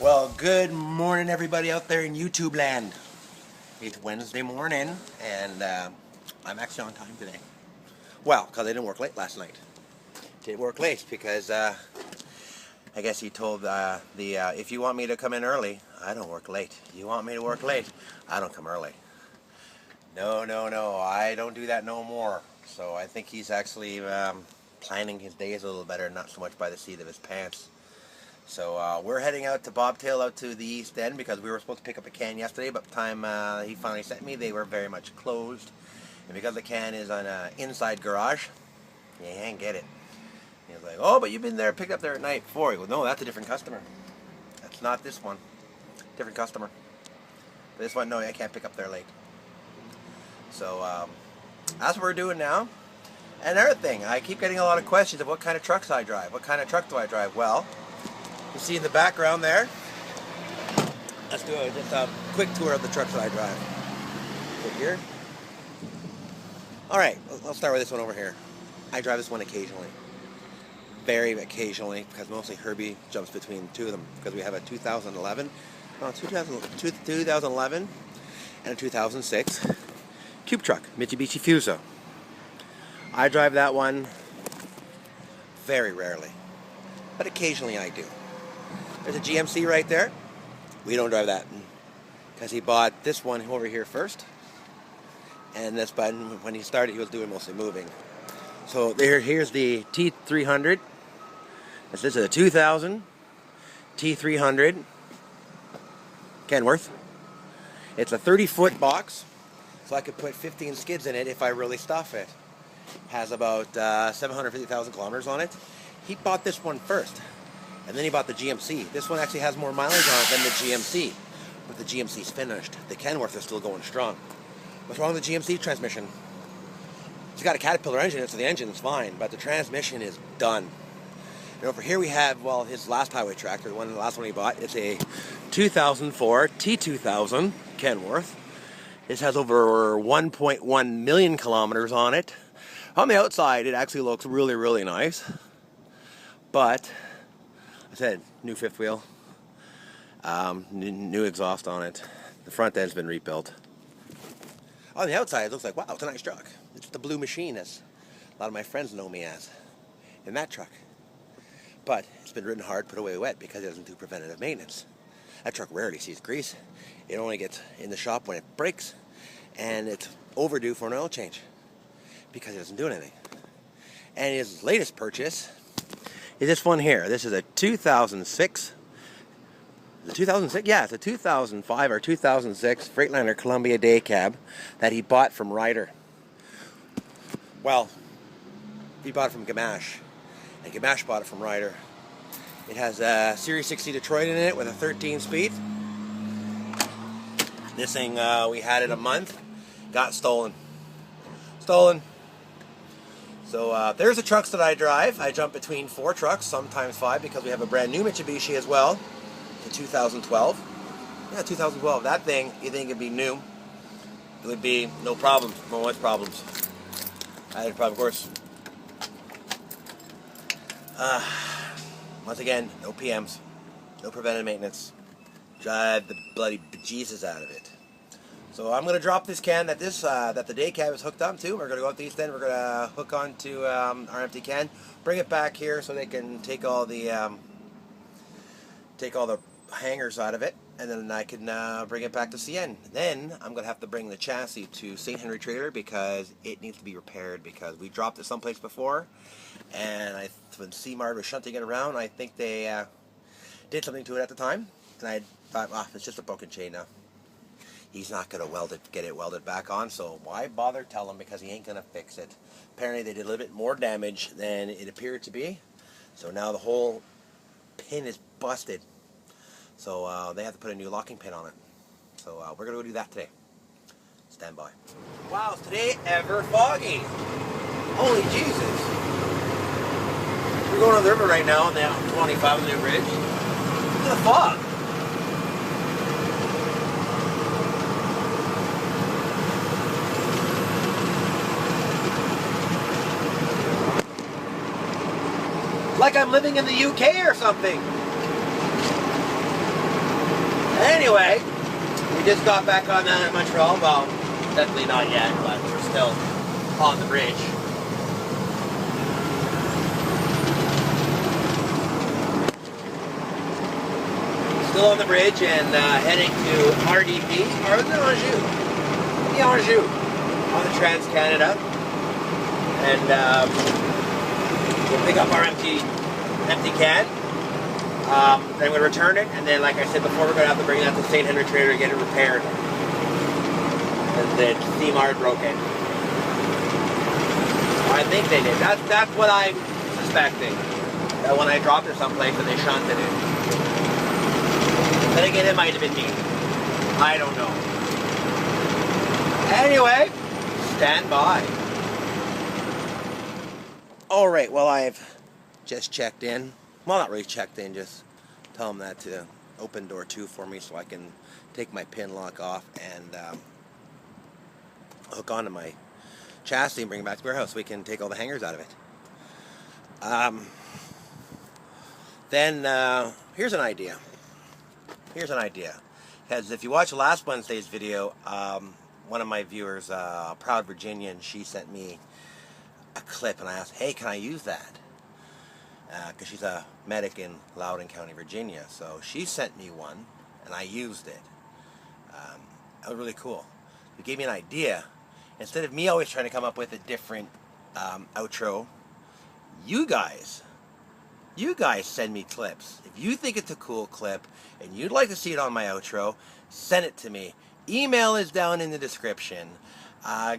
Well, good morning, everybody out there in YouTube land. It's Wednesday morning, and I'm actually on time today. Well, because I didn't work late last night. Didn't work late because I guess he told if you want me to come in early, I don't work late. You want me to work late, I don't come early. No, I don't do that no more. So I think he's actually planning his days a little better, not so much by the seat of his pants. So we're heading out to Bobtail, out to the East End, because we were supposed to pick up a can yesterday, but by the time he finally sent me, they were very much closed. And because the can is on an inside garage, you can't get it. He was like, oh, but you've been there, picked up there at night before. He goes, no, that's a different customer. That's not this one. Different customer. But this one, no, I can't pick up there late. So that's what we're doing now. And another thing, I keep getting a lot of questions of what kind of trucks I drive. What kind of truck do I drive? Well, you see in the background there, let's do just a quick tour of the trucks that I drive. Over here. Alright, I'll start with this one over here. I drive this one occasionally. Very occasionally, because mostly Herbie jumps between two of them, because we have a 2011 and a 2006 Cube truck, Mitsubishi Fuso. I drive that one very rarely, but occasionally I do. There's a GMC right there. We don't drive that because he bought this one over here first. And this button, when he started, he was doing mostly moving. So here's the T300. This is a 2000 T300 Kenworth. It's a 30-foot box, so I could put 15 skids in it if I really stuff it. Has about 750,000 kilometers on it. He bought this one first. And then he bought the GMC. This one actually has more mileage on it than the GMC. But the GMC's finished. The Kenworth is still going strong. What's wrong with the GMC transmission? It's got a Caterpillar engine, so the engine's fine, but the transmission is done. And over here we have, well, his last highway tractor, the last one he bought. It's a 2004 T2000 Kenworth. This has over 1.1 million kilometers on it. On the outside, it actually looks really, really nice. But I said, new fifth wheel, new exhaust on it. The front end's been rebuilt. On the outside, it looks like, wow, it's a nice truck. It's the Blue Machine, as a lot of my friends know me as, in that truck. But it's been ridden hard, put away wet, because it doesn't do preventative maintenance. That truck rarely sees grease. It only gets in the shop when it breaks, and it's overdue for an oil change, because it doesn't do anything. And his latest purchase is this one here. This is a 2006. The 2006? Yeah, it's a 2005 or 2006 Freightliner Columbia day cab that he bought from Ryder. Well, he bought it from Gamache, and Gamache bought it from Ryder. It has a Series 60 Detroit in it with a 13-speed. This thing, we had it a month, got stolen. So there's the trucks that I drive. I jump between 4 trucks, sometimes 5, because we have a brand new Mitsubishi as well, the 2012. Yeah, 2012. That thing, you think it'd be new? It would be no problems, no much problems. I had a problem, of course. Once again, no PMs, no preventive maintenance. Drive the bloody bejesus out of it. So I'm going to drop this can that the day cab is hooked up to. We're going to go up the East End. We're going to hook onto our empty can, bring it back here so they can take all the hangers out of it, and then I can bring it back to CN. Then I'm going to have to bring the chassis to St. Henry Trailer because it needs to be repaired, because we dropped it someplace before, and when C-Mart was shunting it around, I think they did something to it at the time, and I thought, it's just a broken chain now. He's not going to get it welded back on, so why bother tell him, because he ain't going to fix it. Apparently they did a little bit more damage than it appeared to be, so now the whole pin is busted. So they have to put a new locking pin on it. So we're going to go do that today. Stand by. Wow, is today ever foggy? Holy Jesus. We're going on the river right now on the 25 Avenue Bridge. Look at the fog. Like I'm living in the UK or something. Anyway, we just got back on down in Montreal. Well, definitely not yet, but we're still on the bridge. Still on the bridge and heading to RDP, or is it Anjou? Yeah, Anjou, on the Trans-Canada. And we'll pick up our empty can. Then I'm going to return it, and then, like I said before, we're going to have to bring that to St. Henry Trader to get it repaired. The steam are broken. I think they did. That's what I'm suspecting. That when I dropped it someplace and they shunted it. Then again, it might have been me. I don't know. Anyway, stand by. Alright, well, I've just checked in. Well, not really checked in, just tell them that to open door 2 for me so I can take my pin lock off and hook onto my chassis and bring it back to the warehouse so we can take all the hangers out of it. Then here's an idea. Because if you watch last Wednesday's video, one of my viewers, Proud Virginian, she sent me a clip and I asked, hey, can I use that? Because she's a medic in Loudoun County, Virginia. So she sent me one and I used it. That was really cool. It gave me an idea. Instead of me always trying to come up with a different outro, you guys send me clips. If you think it's a cool clip and you'd like to see it on my outro, send it to me. Email is down in the description.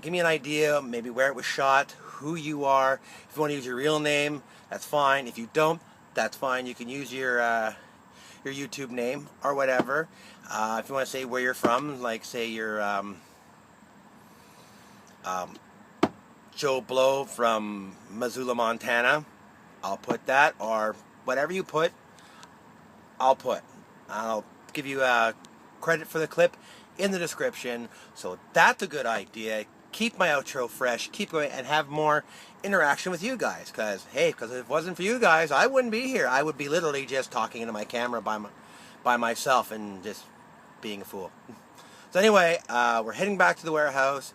Give me an idea, maybe where it was shot, who you are. If you want to use your real name, that's fine. If you don't, that's fine. You can use your YouTube name or whatever. If you want to say where you're from, like say you're Joe Blow from Missoula, Montana, I'll put that, or whatever you put, I'll put. I'll give you credit for the clip in the description. So that's a good idea. Keep my outro fresh, keep going, and have more interaction with you guys. Because, hey, if it wasn't for you guys, I wouldn't be here. I would be literally just talking into my camera by myself and just being a fool. So anyway, we're heading back to the warehouse.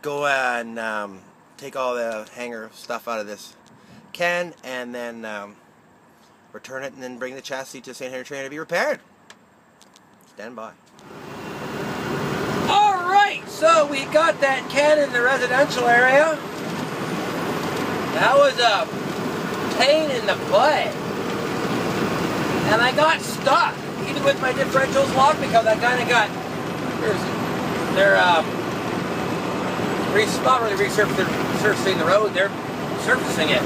Go and take all the hanger stuff out of this can, and then return it, and then bring the chassis to St. Henry Train to be repaired. Stand by. Alright, so we got that can in the residential area. That was a pain in the butt. And I got stuck, even with my differentials locked, because I kind of got, they're not really resurfacing the road, they're surfacing it.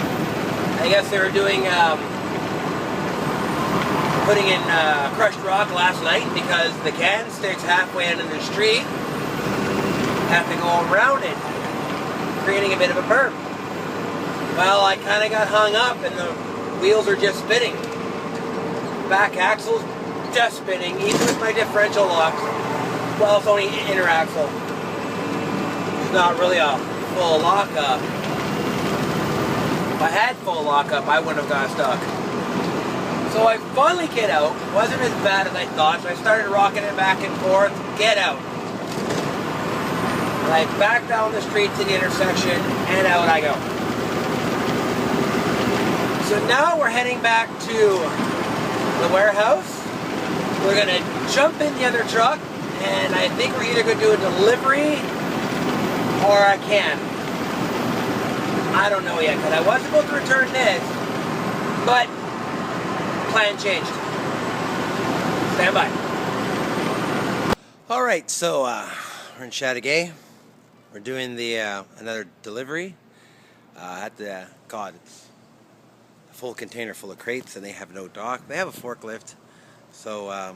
I guess they were doing, putting in crushed rock last night because the can sticks halfway into the street. Have to go around it, creating a bit of a berm. Well, I kind of got hung up and the wheels are just spinning. Back axle's just spinning, even with my differential locks. Well, it's only inner axle. It's not really a full lockup. If I had full lockup, I wouldn't have got stuck. So I finally get out. It wasn't as bad as I thought, so I started rocking it back and forth. Get out. And I back down the street to the intersection, and out I go. So now we're heading back to the warehouse. We're going to jump in the other truck, and I think we're either going to do a delivery or a can. I don't know yet, because I was supposed to return this, but plan changed. Stand by. Alright, so we're in Chateauguay. We're doing the another delivery. At the, God, it's a full container full of crates, and they have no dock. They have a forklift, So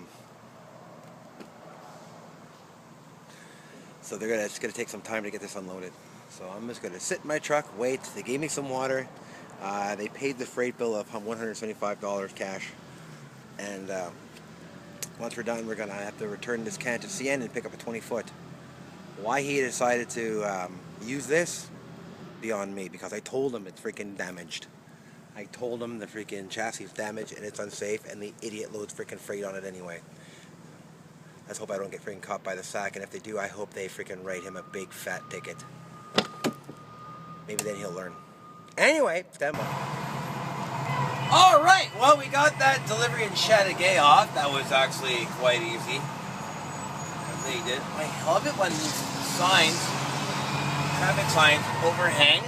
it's gonna take some time to get this unloaded. So I'm just gonna sit in my truck, wait. They gave me some water. They paid the freight bill of $175 cash, and once we're done, we're gonna have to return this can to CN and pick up a 20-foot. Why he decided to use this, beyond me, because I told him it's freaking damaged. I told him the freaking chassis is damaged and it's unsafe, and the idiot loads freaking freight on it anyway. Let's hope I don't get freaking caught by the sack, and if they do, I hope they freaking write him a big fat ticket. Maybe then he'll learn. Anyway, stand by. Alright, well, we got that delivery in Chateauguay off. That was actually quite easy. They did. I love it when signs, traffic signs, overhang.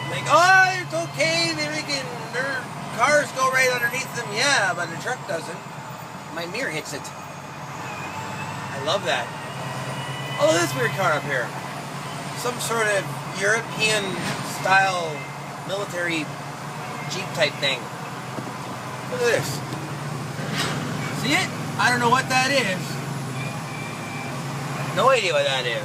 Like, oh, it's okay, their cars go right underneath them. Yeah, but the truck doesn't. My mirror hits it. I love that. Oh, look at this weird car up here. Some sort of European style military Jeep type thing. Look at this. See it? I don't know what that is. No idea what that is.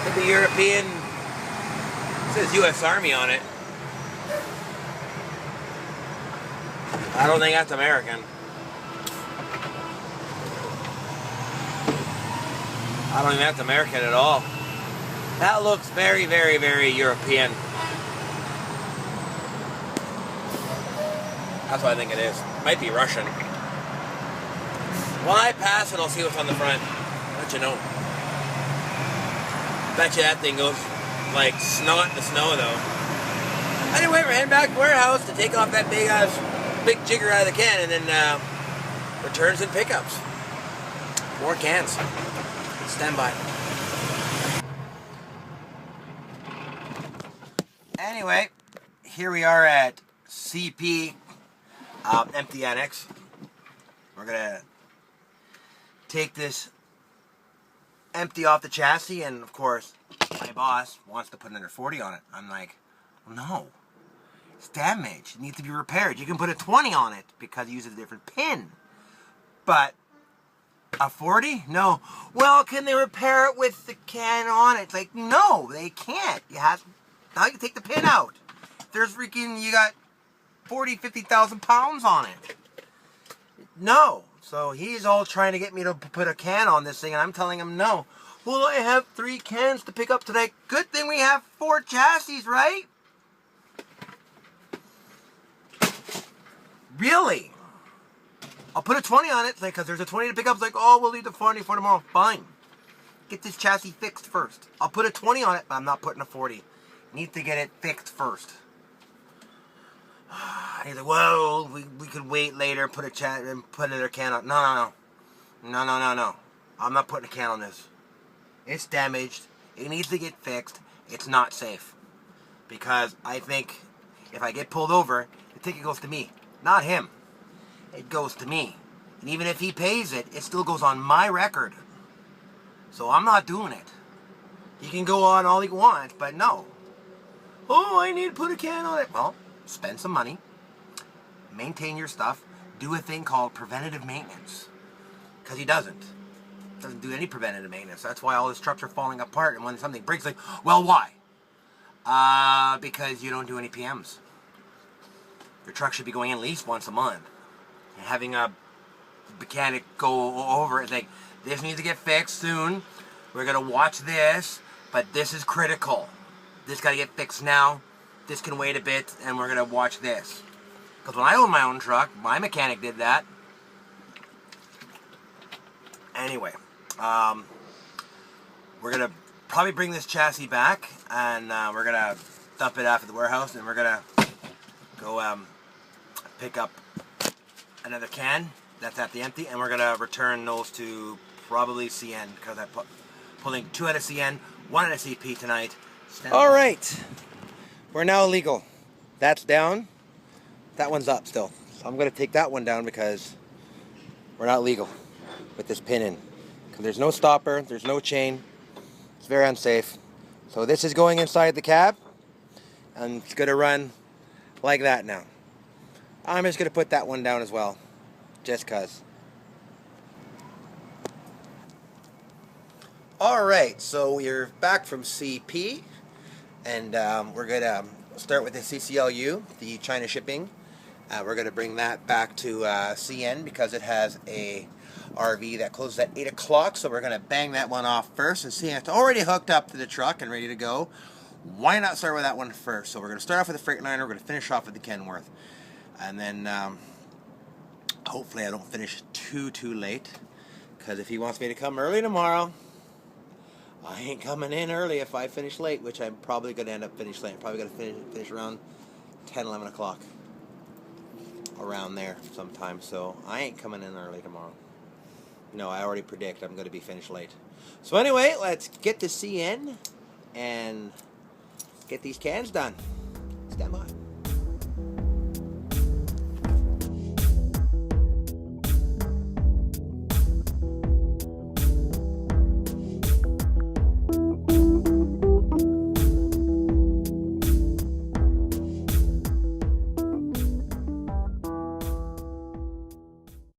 Could be European. It says U.S. Army on it. I don't think that's American. I don't think that's American at all. That looks very, very, very European. That's what I think it is. Might be Russian. When I pass it, I'll see what's on the front. I'll let you know. Bet you that thing goes like snot in the snow, though. Anyway, we're heading back to the warehouse to take off that big jigger out of the can, and then returns and pickups. More cans. Stand by. Anyway, here we are at CP Empty Annex. We're gonna take this empty off the chassis, and of course my boss wants to put another 40 on it. I'm like, no, it's damaged, it needs to be repaired. You can put a 20 on it because it uses a different pin, but a 40? No. Well, can they repair it with the can on it? It's like, no, they can't. Now you can take the pin out. There's freaking, you got 40, 50,000 pounds on it. No. So he's all trying to get me to put a can on this thing, and I'm telling him no. Well, I have 3 cans to pick up today. Good thing we have 4 chassis, right? Really? I'll put a 20 on it, because there's a 20 to pick up. It's like, oh, we'll leave the 40 for tomorrow. Fine. Get this chassis fixed first. I'll put a 20 on it, but I'm not putting a 40. Need to get it fixed first. He's like, well, we could wait later, put another can on. No. I'm not putting a can on this. It's damaged. It needs to get fixed. It's not safe. Because I think if I get pulled over, the ticket goes to me, not him. It goes to me. And even if he pays it, it still goes on my record. So I'm not doing it. He can go on all he wants, but no. Oh, I need to put a can on it. Well, spend some money. Maintain your stuff. Do a thing called preventative maintenance. Because he doesn't. Doesn't do any preventative maintenance. That's why all his trucks are falling apart. And when something breaks, like, well, why? Because you don't do any PMs. Your truck should be going in at least once a month. And having a mechanic go over it, like, this needs to get fixed soon. We're going to watch this, but this is critical. This got to get fixed now. This can wait a bit, and we're going to watch this. Because when I owned my own truck, my mechanic did that. Anyway, we're going to probably bring this chassis back, and we're going to dump it off at the warehouse, and we're going to go pick up another can that's at the empty, and we're going to return those to probably CN, because I'm pulling 2 out of CN, 1 out of CP tonight. All right, we're now legal. That's down. That one's up still. So I'm going to take that one down because we're not legal with this pin in. Because there's no stopper, there's no chain. It's very unsafe. So this is going inside the cab, and it's going to run like that now. I'm just going to put that one down as well. Just cuz. Alright, so we're back from CP. And we're going to start with the CCLU, the China shipping. We're going to bring that back to CN because it has a RV that closes at 8 o'clock. So we're going to bang that one off first. And CN is already hooked up to the truck and ready to go. Why not start with that one first? So we're going to start off with the Freightliner. We're going to finish off with the Kenworth. And then hopefully I don't finish too late. Because if he wants me to come early tomorrow, I ain't coming in early if I finish late, which I'm probably going to end up finishing late. I'm probably going to finish around 10, 11 o'clock. Around there sometime. So I ain't coming in early tomorrow. No, I already predict I'm going to be finished late. So anyway, let's get to CN and get these cans done.